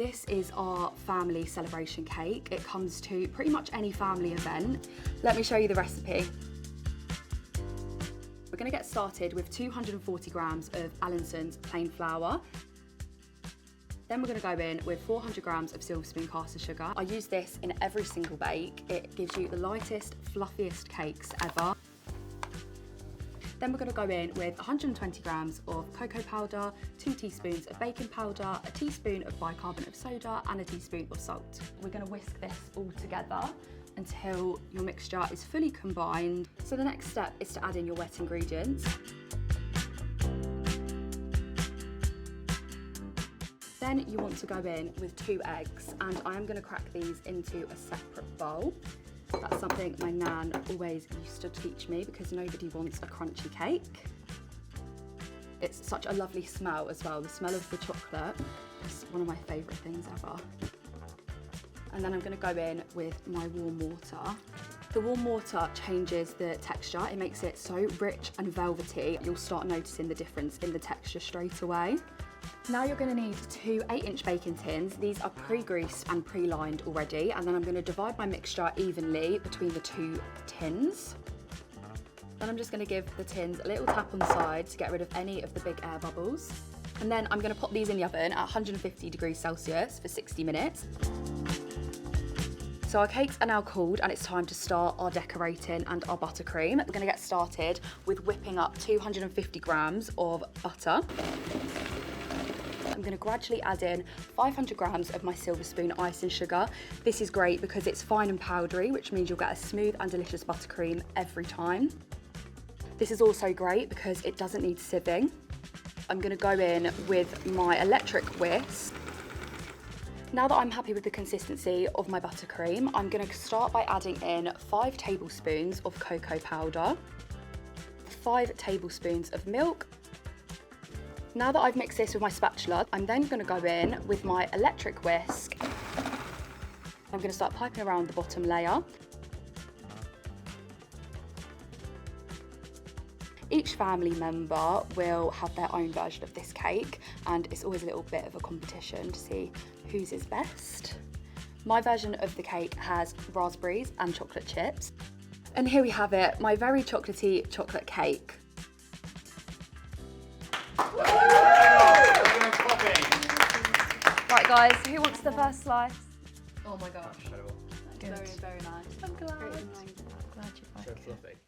This is our family celebration cake. It comes to pretty much any family event. Let me show you the recipe. We're gonna get started with 240 grams of Allinson's plain flour. Then we're gonna go in with 400 grams of silver spoon caster sugar. I use this in every single bake. It gives you the lightest, fluffiest cakes ever. Then we're gonna go in with 120 grams of cocoa powder, 2 teaspoons of baking powder, a teaspoon of bicarbonate of soda, and a teaspoon of salt. We're gonna whisk this all together until your mixture is fully combined. So the next step is to add in your wet ingredients. Then you want to go in with 2 eggs, and I am gonna crack these into a separate bowl. That's something my nan always used to teach me because nobody wants a crunchy cake. It's such a lovely smell as well. The smell of the chocolate is one of my favourite things ever. And then I'm going to go in with my warm water. The warm water changes the texture. It makes it so rich and velvety. You'll start noticing the difference in the texture straight away. Now you're going to need 2 8-inch baking tins. These are pre-greased and pre-lined already, and then I'm going to divide my mixture evenly between the 2 tins. Then I'm just going to give the tins a little tap on the side to get rid of any of the big air bubbles. And then I'm going to pop these in the oven at 150 degrees Celsius for 60 minutes. So our cakes are now cooled and it's time to start our decorating and our buttercream. We're going to get started with whipping up 250 grams of butter. I'm going to gradually add in 500 grams of my silver spoon icing sugar. This is great because it's fine and powdery, which means you'll get a smooth and delicious buttercream every time. This is also great because it doesn't need sieving. I'm going to go in with my electric whisk. Now that I'm happy with the consistency of my buttercream, I'm going to start by adding in 5 tablespoons of cocoa powder, 5 tablespoons of milk. Now that I've mixed this with my spatula, I'm then going to go in with my electric whisk. I'm going to start piping around the bottom layer. Each family member will have their own version of this cake, and it's always a little bit of a competition to see whose is best. My version of the cake has raspberries and chocolate chips. And here we have it, my very chocolatey chocolate cake. Right guys, who wants the first slice? Oh my gosh. Incredible. Very, very nice. I'm glad. Very nice. Glad you like it. So fluffy.